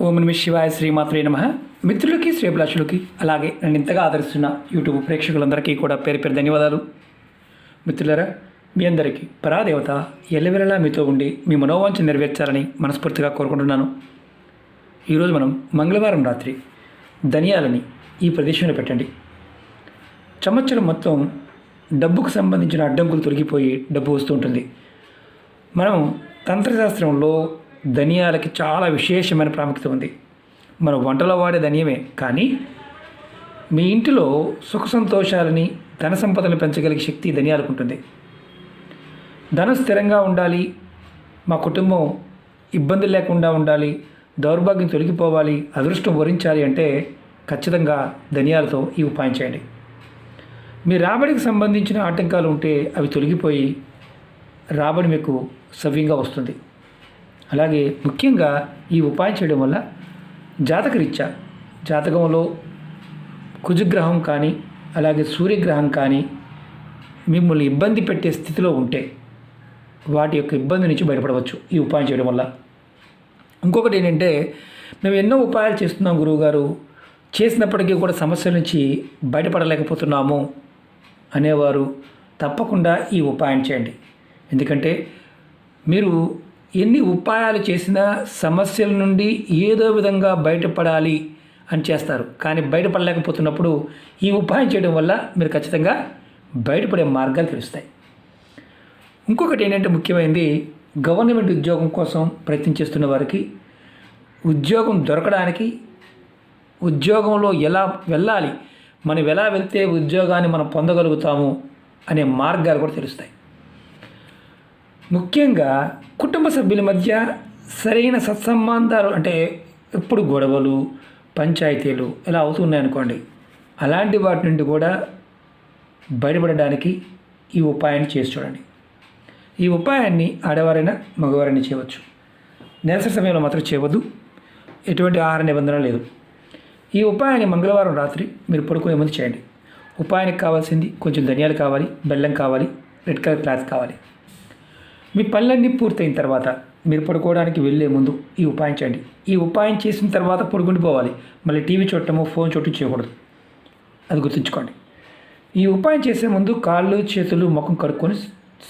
ఓం నమ శివాయ శ్రీమాత్రే నమః. మిత్రులకి శ్రేభిలాషులకి అలాగే నన్ను ఇంతగా ఆదరిస్తున్న యూట్యూబ్ ప్రేక్షకులందరికీ కూడా పేరు పేరు ధన్యవాదాలు. మిత్రులరా, మీ అందరికీ పరాదేవత ఎల్లవెల్లలా మీతో ఉండి మీ మనోవాంఛ నెరవేర్చాలని మనస్ఫూర్తిగా కోరుకుంటున్నాను. ఈరోజు మనం మంగళవారం రాత్రి ధనియాలని ఈ ప్రదేశంలో పెట్టండి. సంవత్సరం మొత్తం డబ్బుకు సంబంధించిన అడ్డంకులు తొలగిపోయి డబ్బు వస్తూ ఉంటుంది. మనం తంత్రశాస్త్రంలో ధనియాలకి చాలా విశేషమైన ప్రాముఖ్యత ఉంది. మనం వంటలో వాడే ధనియమే, కానీ మీ ఇంటిలో సుఖ సంతోషాలని ధన సంపదను పెంచగలిగే శక్తి ధనియాలకు ఉంటుంది. ధనం స్థిరంగా ఉండాలి, మా కుటుంబం ఇబ్బంది లేకుండా ఉండాలి, దౌర్భాగ్యం తొలగిపోవాలి, అదృష్టం వరించాలి అంటే ఖచ్చితంగా ధనియాలతో ఈ ఉపాయం చేయండి. మీ రాబడికి సంబంధించిన ఆటంకాలు ఉంటే అవి తొలగిపోయి రాబడి మీకు సవ్యంగా వస్తుంది. అలాగే ముఖ్యంగా ఈ ఉపాయం చేయడం వల్ల జాతకరీత్యా జాతకంలో కుజగ్రహం కానీ అలాగే సూర్యగ్రహం కానీ మిమ్మల్ని ఇబ్బంది పెట్టే స్థితిలో ఉంటే వాటి యొక్క ఇబ్బంది నుంచి బయటపడవచ్చు ఈ ఉపాయం చేయడం వల్ల. ఇంకొకటి ఏంటంటే, మేము ఎన్నో ఉపాయాలు చేస్తున్నాం గురువుగారు, చేసినప్పటికీ కూడా సమస్యల నుంచి బయటపడలేకపోతున్నాము అనేవారు తప్పకుండా ఈ ఉపాయం చేయండి. ఎందుకంటే మీరు ఎన్ని ఉపాయాలు చేసినా సమస్యల నుండి ఏదో విధంగా బయటపడాలి అని చేస్తారు, కానీ బయటపడలేకపోతున్నప్పుడు ఈ ఉపాయం చేయడం వల్ల మీరు ఖచ్చితంగా బయటపడే మార్గాలు తెలుస్తాయి. ఇంకొకటి ఏంటంటే ముఖ్యమైనది, గవర్నమెంట్ ఉద్యోగం కోసం ప్రయత్నం చేస్తున్న వారికి ఉద్యోగం దొరకడానికి, ఉద్యోగంలో ఎలా వెళ్ళాలి, మనం ఎలా వెళ్తే ఉద్యోగాన్ని మనం పొందగలుగుతాము అనే మార్గాలు కూడా తెలుస్తాయి. ముఖ్యంగా కుటుంబ సభ్యుల మధ్య సరైన సత్సంబంధాలు, అంటే ఎప్పుడు గొడవలు పంచాయతీలు ఇలా అవుతున్నాయనుకోండి, అలాంటి వాటి నుండి కూడా బయటపడడానికి ఈ ఉపాయాన్ని చేసి చూడండి. ఈ ఉపాయాన్ని ఆడవారైనా మగవారైనా చేయవచ్చు. నెలసరి సమయంలో మాత్రం చేయవద్దు, ఎటువంటి ఆహార నిబంధన లేదు. ఈ ఉపాయాన్ని మంగళవారం రాత్రి మీరు పడుకునే ముందు చేయండి. ఉపాయానికి కావాల్సింది కొంచెం ధనియాలు కావాలి, బెల్లం కావాలి, రెడ్ కలర్ క్లాత్ కావాలి. మీ పనులన్నీ పూర్తయిన తర్వాత మీరు పడుకోవడానికి వెళ్ళే ముందు ఈ ఉపాయం చేయండి. ఈ ఉపాయం చేసిన తర్వాత పడుకుండిపోవాలి, మళ్ళీ టీవీ చూడటము ఫోన్ చూడటం చేయకూడదు, అది గుర్తుంచుకోండి. ఈ ఉపాయం చేసే ముందు కాళ్ళు చేతులు ముఖం కడుక్కొని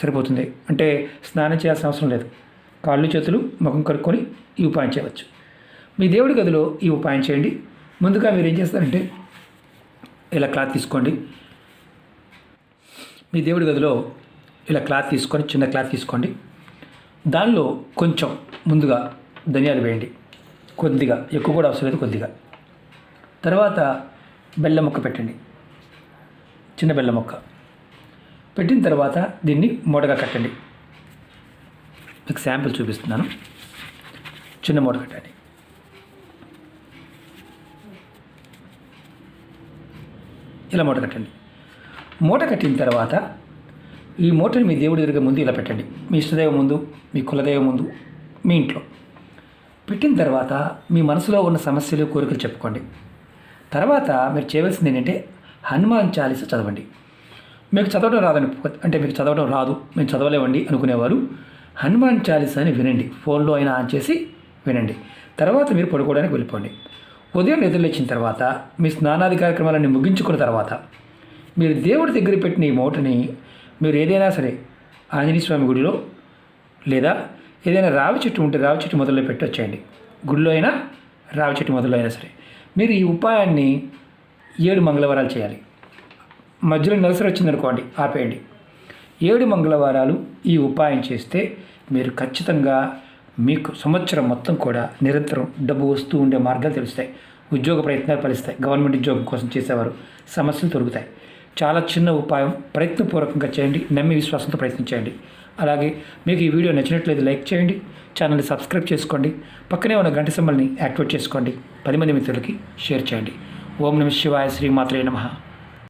సరిపోతుంది, అంటే స్నానం చేయాల్సిన అవసరం లేదు. కాళ్ళు చేతులు ముఖం కడుక్కొని ఈ ఉపాయం చేయవచ్చు. మీ దేవుడి గదిలో ఈ ఉపాయం చేయండి. ముందుగా మీరు ఏం చేస్తారంటే, ఇలా క్లాత్ తీసుకోండి. మీ దేవుడి గదిలో ఇలా క్లాత్ తీసుకొని, చిన్న క్లాత్ తీసుకోండి. దానిలో కొంచెం ముందుగా ధనియాలు వేయండి, కొద్దిగా, ఎక్కువ కూడా అవసరం లేదు, కొద్దిగా. తర్వాత బెల్లం ముక్క పెట్టండి, చిన్న బెల్లం ముక్క పెట్టిన తర్వాత దీన్ని మూటగా కట్టండి. మీకు శాంపిల్ చూపిస్తున్నాను. చిన్న మూట కట్టండి. ఇలా మూట కట్టండి. మూట కట్టిన తర్వాత ఈ మూటని మీ దేవుడి దగ్గర ముందు ఇలా పెట్టండి. మీ ఇష్టదైవం ముందు, మీ కులదైవం ముందు, మీ ఇంట్లో పెట్టిన తర్వాత మీ మనసులో ఉన్న సమస్యలు కోరికలు చెప్పుకోండి. తర్వాత మీరు చేయవలసింది ఏంటంటే, హనుమాన్ చాలీస చదవండి. మీకు చదవడం రాదని, అంటే మీకు చదవడం రాదు, మేము చదవలేవండి అనుకునేవారు హనుమాన్ చాలీస అని వినండి. ఫోన్లో అయినా ఆన్ చేసి వినండి. తర్వాత మీరు పడుకోవడానికి వెళ్ళిపోండి. ఉదయం నిద్రలేచిన తర్వాత మీ స్నానాది కార్యక్రమాలన్నీ ముగించుకున్న తర్వాత మీరు దేవుడి దగ్గర పెట్టిన ఈ మూటని మీరు ఏదైనా సరే ఆంజనేయ స్వామి గుడిలో, లేదా ఏదైనా రావి చెట్టు ఉంటే రావి చెట్టు మొదల్లో పెట్టి వచ్చేయండి. గుడిలో అయినా రావి చెట్టు మొదల్లో అయినా సరే. మీరు ఈ ఉపాయాన్ని 7 మంగళవారాలు చేయాలి. మధ్యలో నెలసరి వచ్చిందనుకోండి, ఆపేయండి. 7 మంగళవారాలు ఈ ఉపాయం చేస్తే మీరు ఖచ్చితంగా మీకు సంవత్సరం మొత్తం కూడా నిరంతరం డబ్బు వస్తూ ఉండే మార్గాలు తెలుస్తాయి. ఉద్యోగ ప్రయత్నాలు ఫలిస్తాయి. గవర్నమెంట్ ఉద్యోగం కోసం చేసేవారు సమస్యలు తొలుగుతాయి. చాలా చిన్న ఉపాయం, ప్రయత్నపూర్వకంగా చేయండి, నమ్మి విశ్వాసంతో ప్రయత్నించండి. అలాగే మీకు ఈ వీడియో నచ్చినట్లయితే లైక్ చేయండి, ఛానల్ని సబ్స్క్రైబ్ చేసుకోండి, పక్కనే ఉన్న గంట సింబల్ని యాక్టివేట్ చేసుకోండి, 10 మంది మిత్రులకి షేర్ చేయండి. ఓం నమ శివాయ శ్రీమాత్రే నమః.